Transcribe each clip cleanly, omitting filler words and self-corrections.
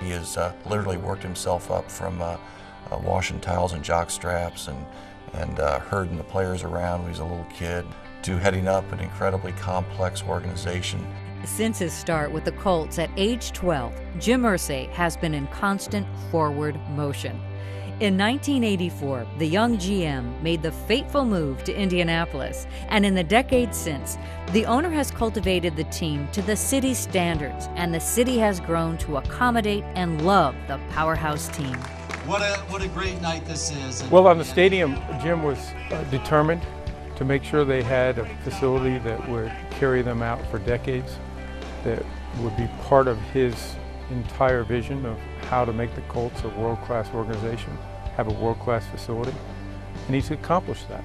He has literally worked himself up from washing towels and jock straps and herding the players around when he was a little kid to heading up an incredibly complex organization. Since his start with the Colts at age 12, Jim Irsay has been in constant forward motion. In 1984, the young GM made the fateful move to Indianapolis, and in the decades since, the owner has cultivated the team to the city's standards, and the city has grown to accommodate and love the powerhouse team. What a great night this is. Well, on the stadium, Jim was determined to make sure they had a facility that would carry them out for decades, that would be part of his entire vision of how to make the Colts a world-class organization, have a world-class facility, and he's accomplished that.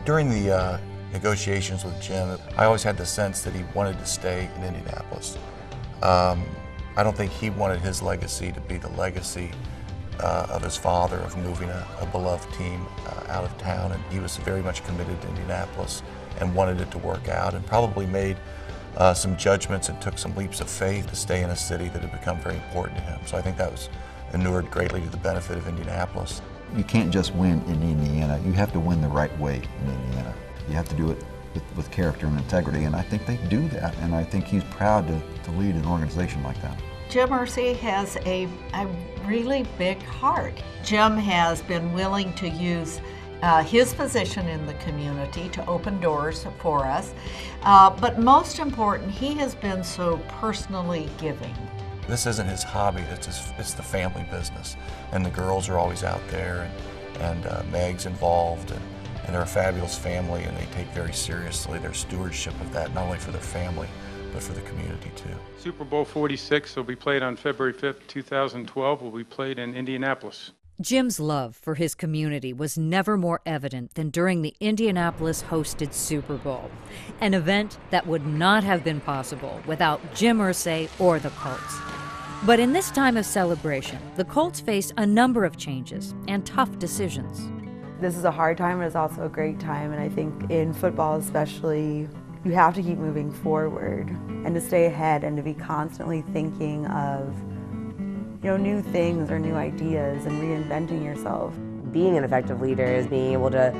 During the negotiations with Jim, I always had the sense that he wanted to stay in Indianapolis. I don't think he wanted his legacy to be the legacy of his father, of moving a beloved team out of town, and he was very much committed to Indianapolis and wanted it to work out, and probably made some judgments and took some leaps of faith to stay in a city that had become very important to him. So I think that was inured greatly to the benefit of Indianapolis. You can't just win in Indiana. You have to win the right way in Indiana. You have to do it with character and integrity, and I think they do that, and I think he's proud to lead an organization like that. Jim Irsay has a really big heart. Jim has been willing to use his position in the community to open doors for us, but most important, he has been so personally giving. This isn't his hobby, it's the family business, and the girls are always out there, and Meg's involved, and they're a fabulous family, and they take very seriously their stewardship of that, not only for their family, but for the community too. Super Bowl 46 will be played on February 5th, 2012, will be played in Indianapolis. Jim's love for his community was never more evident than during the Indianapolis-hosted Super Bowl, an event that would not have been possible without Jim Irsay or the Colts. But in this time of celebration, the Colts face a number of changes and tough decisions. This is a hard time, but it's also a great time, and I think in football especially, you have to keep moving forward and to stay ahead and to be constantly thinking of new things or new ideas and reinventing yourself. Being an effective leader is being able to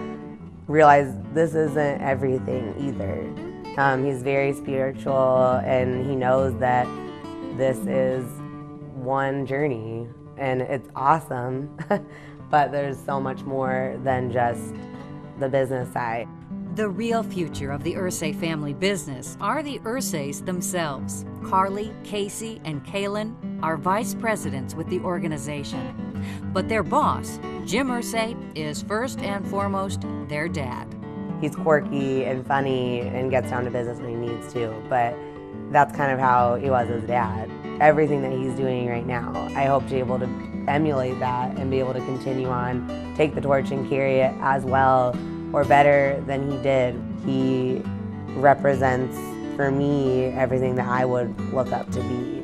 realize this isn't everything either. He's very spiritual, and he knows that this is one journey, and it's awesome, but there's so much more than just the business side. The real future of the Irsay family business are the Irsays themselves. Carly, Casey, and Kaylin are vice presidents with the organization. But their boss, Jim Irsay, is first and foremost their dad. He's quirky and funny and gets down to business when he needs to, but that's kind of how he was as dad. Everything that he's doing right now, I hope to be able to emulate that and be able to continue on, take the torch and carry it as well or better than he did. He represents, for me, everything that I would look up to be.